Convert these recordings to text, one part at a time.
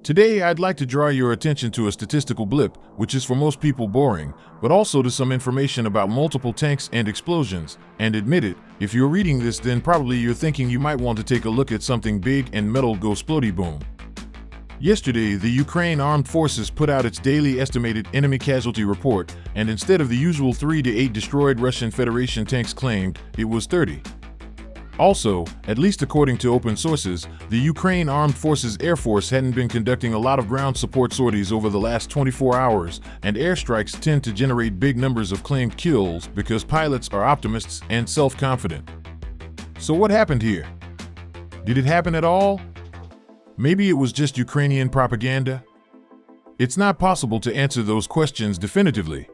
Today, I'd like to draw your attention to a statistical blip, which is for most people boring, but also to some information about multiple tanks and explosions. And admit it, if you're reading this, then probably you're thinking you might want to take a look at something big and metal go splody boom. Yesterday, the Ukraine Armed Forces put out its daily estimated enemy casualty report, and instead of the usual 3 to 8 destroyed Russian Federation tanks claimed, it was 30. Also, at least according to open sources, the Ukraine Armed Forces Air Force hadn't been conducting a lot of ground support sorties over the last 24 hours, and airstrikes tend to generate big numbers of claimed kills because pilots are optimists and self-confident. So what happened here? Did it happen at all? Maybe it was just Ukrainian propaganda? It's not possible to answer those questions definitively.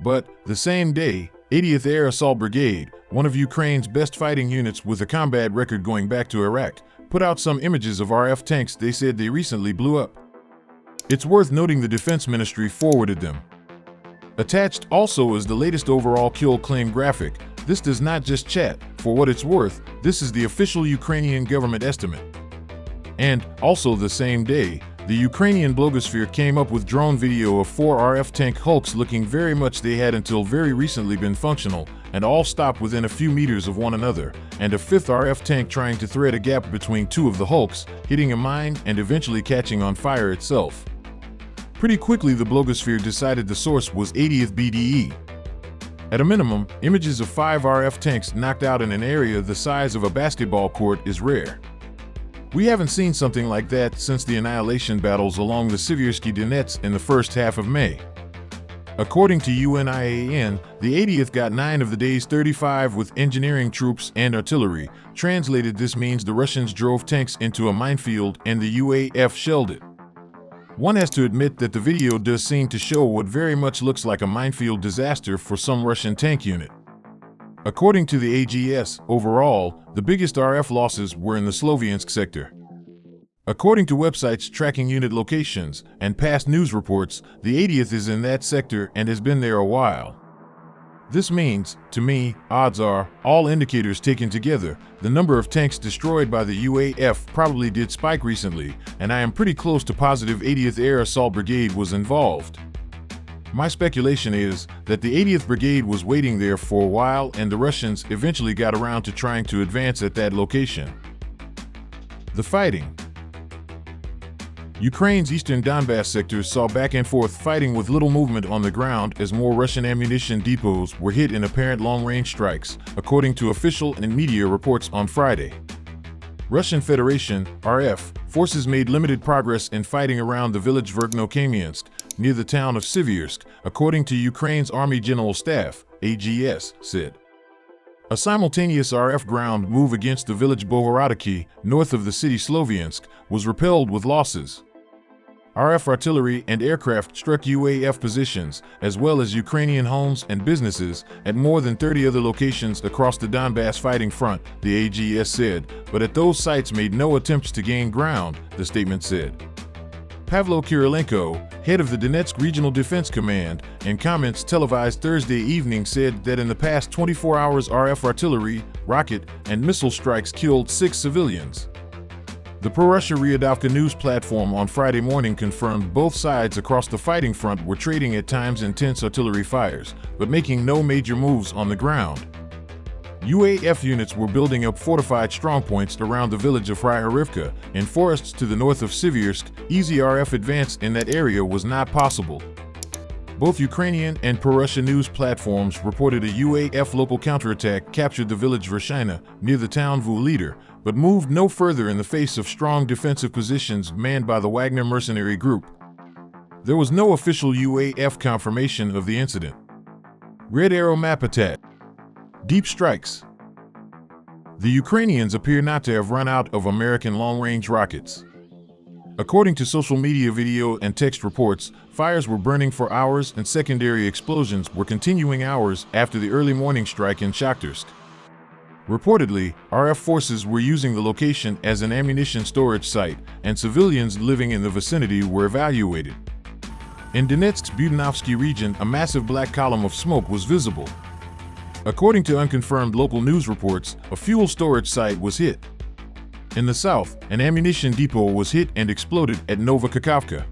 But the same day, 80th Air Assault Brigade, one of Ukraine's best fighting units with a combat record going back to Iraq, put out some images of RF tanks they said they recently blew up. It's worth noting the Defense Ministry forwarded them. Attached also is the latest overall kill claim graphic. This does not just chat. For what it's worth, this is the official Ukrainian government estimate. And, also the same day, the Ukrainian blogosphere came up with drone video of 4 RF tank hulks looking very much they had until very recently been functional, and all stopped within a few meters of one another, and a 5th RF tank trying to thread a gap between 2 of the hulks, hitting a mine and eventually catching on fire itself. Pretty quickly the blogosphere decided the source was 80th BDE. At a minimum, images of 5 RF tanks knocked out in an area the size of a basketball court is rare. We haven't seen something like that since the annihilation battles along the Siversky Donets in the first half of May. According to UNIAN, the 80th got 9 of the day's 35 with engineering troops and artillery. Translated, this means the Russians drove tanks into a minefield and the UAF shelled it. One has to admit that the video does seem to show what very much looks like a minefield disaster for some Russian tank unit. According to the AGS, overall, the biggest RF losses were in the Sloviansk sector. According to websites tracking unit locations and past news reports, the 80th is in that sector and has been there a while. This means, to me, odds are, all indicators taken together, the number of tanks destroyed by the UAF probably did spike recently, and I am pretty close to positive 80th Air Assault Brigade was involved. My speculation is that the 80th Brigade was waiting there for a while and the Russians eventually got around to trying to advance at that location. The fighting. Ukraine's eastern Donbass sectors saw back and forth fighting with little movement on the ground as more Russian ammunition depots were hit in apparent long-range strikes, according to official and media reports on Friday. Russian Federation, RF, forces made limited progress in fighting around the village Verkhnokamiansk, near the town of Siversky, according to Ukraine's Army General Staff, AGS, said. A simultaneous RF ground move against the village Bohorodiki, north of the city Sloviansk, was repelled with losses. RF artillery and aircraft struck UAF positions, as well as Ukrainian homes and businesses, at more than 30 other locations across the Donbass fighting front, the AGS said, but at those sites made no attempts to gain ground, the statement said. Pavlo Kirilenko, head of the Donetsk Regional Defense Command, in comments televised Thursday evening said that in the past 24 hours RF artillery, rocket, and missile strikes killed 6 civilians. The pro-Russia Ryadovka news platform on Friday morning confirmed both sides across the fighting front were trading at times intense artillery fires, but making no major moves on the ground. UAF units were building up fortified strongpoints around the village of Ryharivka, in forests to the north of Siversky. Easy RF advance in that area was not possible. Both Ukrainian and pro-Russia news platforms reported a UAF local counterattack captured the village Vershina, near the town Vuliter, but moved no further in the face of strong defensive positions manned by the Wagner mercenary group. There was no official UAF confirmation of the incident. Red Arrow map attack. Deep strikes. The Ukrainians appear not to have run out of American long-range rockets. According to social media video and text reports, fires were burning for hours and secondary explosions were continuing hours after the early morning strike in Shakhtarsk. Reportedly, RF forces were using the location as an ammunition storage site, and civilians living in the vicinity were evacuated. In Donetsk's Budanovsky region, a massive black column of smoke was visible. According to unconfirmed local news reports, a fuel storage site was hit. In the south, an ammunition depot was hit and exploded at Novokakhovka.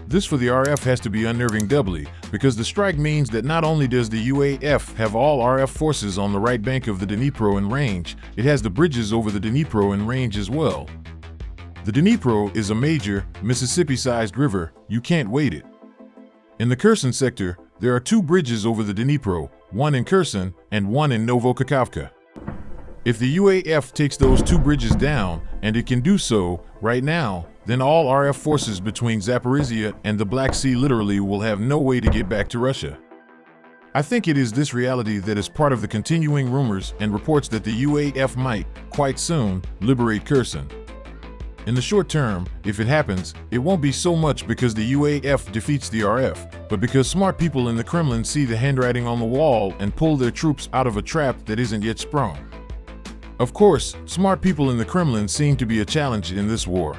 This for the RF has to be unnerving doubly, because the strike means that not only does the UAF have all RF forces on the right bank of the Dnipro in range, it has the bridges over the Dnipro in range as well. The Dnipro is a major, Mississippi-sized river, you can't wade it. In the Kherson sector, there are 2 bridges over the Dnipro, one in Kherson and one in Novokakhovka. If the UAF takes those 2 bridges down, and it can do so right now, then all RF forces between Zaporizhia and the Black Sea literally will have no way to get back to Russia. I think it is this reality that is part of the continuing rumors and reports that the UAF might, quite soon, liberate Kherson. In the short term, if it happens, it won't be so much because the UAF defeats the RF, but because smart people in the Kremlin see the handwriting on the wall and pull their troops out of a trap that isn't yet sprung. Of course, smart people in the Kremlin seem to be a challenge in this war.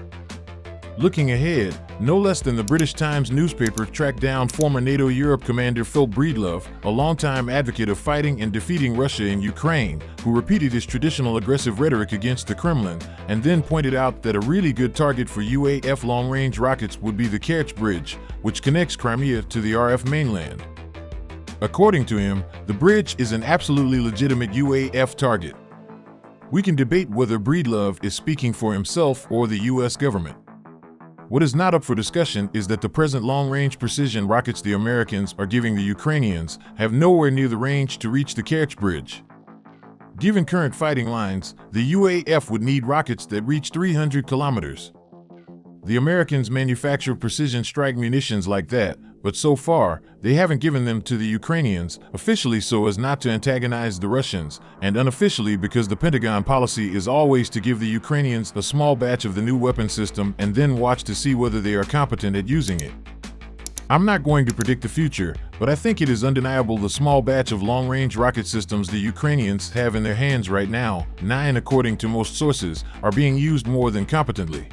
Looking ahead, no less than the British Times newspaper tracked down former NATO Europe commander Phil Breedlove, a longtime advocate of fighting and defeating Russia in Ukraine, who repeated his traditional aggressive rhetoric against the Kremlin, and then pointed out that a really good target for UAF long-range rockets would be the Kerch Bridge, which connects Crimea to the RF mainland. According to him, the bridge is an absolutely legitimate UAF target. We can debate whether Breedlove is speaking for himself or the US government. What is not up for discussion is that the present long-range precision rockets the Americans are giving the Ukrainians have nowhere near the range to reach the Kerch Bridge. Given current fighting lines, the UAF would need rockets that reach 300 kilometers. The Americans manufacture precision strike munitions like that, but so far, they haven't given them to the Ukrainians, officially so as not to antagonize the Russians, and unofficially because the Pentagon policy is always to give the Ukrainians a small batch of the new weapon system and then watch to see whether they are competent at using it. I'm not going to predict the future, but I think it is undeniable the small batch of long-range rocket systems the Ukrainians have in their hands right now, 9 according to most sources, are being used more than competently.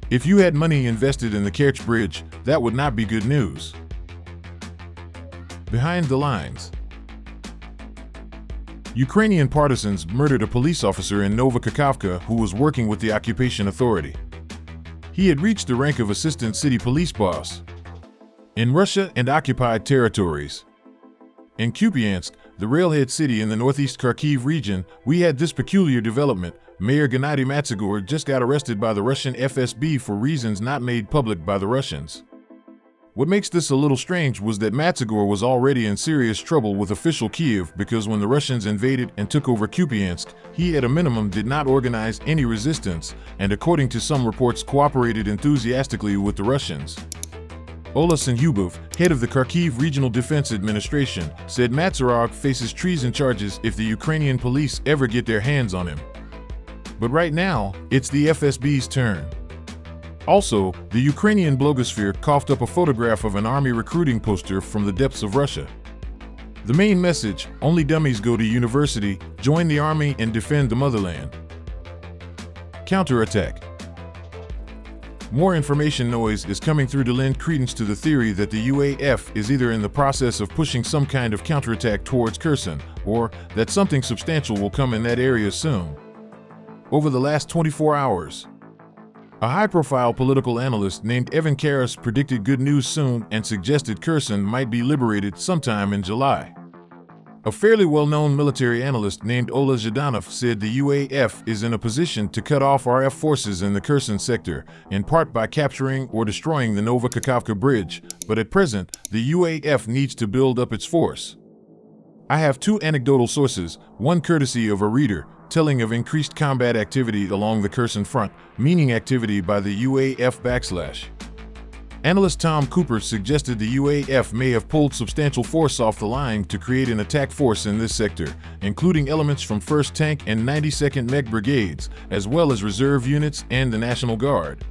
If you had money invested in the Kerch Bridge, that would not be good news. Behind the lines. Ukrainian partisans murdered a police officer in Novokakhovka who was working with the occupation authority. He had reached the rank of assistant city police boss. In Russia and occupied territories. In Kupiansk, the railhead city in the northeast Kharkiv region, we had this peculiar development. Mayor Gennady Matsugor just got arrested by the Russian FSB for reasons not made public by the Russians. What makes this a little strange was that Matsugor was already in serious trouble with official Kiev because when the Russians invaded and took over Kupiansk, he at a minimum did not organize any resistance and according to some reports cooperated enthusiastically with the Russians. Ola Senhubov, head of the Kharkiv Regional Defense Administration, said Matsugor faces treason charges if the Ukrainian police ever get their hands on him. But right now, it's the FSB's turn. Also, the Ukrainian blogosphere coughed up a photograph of an army recruiting poster from the depths of Russia. The main message, only dummies go to university, join the army and defend the motherland. Counterattack. More information noise is coming through to lend credence to the theory that the UAF is either in the process of pushing some kind of counterattack towards Kherson, or that something substantial will come in that area soon. Over the last 24 hours, a high-profile political analyst named Evan Karas predicted good news soon and suggested Kherson might be liberated sometime in July. A fairly well-known military analyst named Ola Zhdanov said the UAF is in a position to cut off RF forces in the Kherson sector, in part by capturing or destroying the Novokakhovka bridge, but at present, the UAF needs to build up its force. I have 2 anecdotal sources, one courtesy of a reader, telling of increased combat activity along the Kherson front, meaning activity by the UAF /. Analyst Tom Cooper suggested the UAF may have pulled substantial force off the line to create an attack force in this sector, including elements from 1st Tank and 92nd Mech Brigades, as well as reserve units and the National Guard.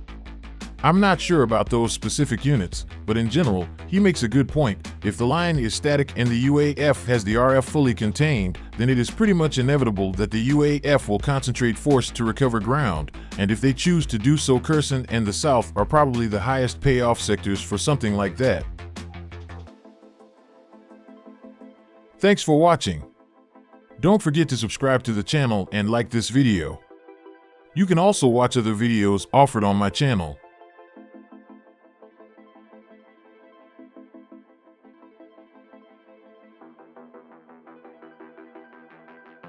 I'm not sure about those specific units, but in general, he makes a good point. If the line is static and the UAF has the RF fully contained, then it is pretty much inevitable that the UAF will concentrate force to recover ground, and if they choose to do so, Kherson and the south are probably the highest payoff sectors for something like that. Thanks for watching. Don't forget to subscribe to the channel and like this video. You can also watch other videos offered on my channel.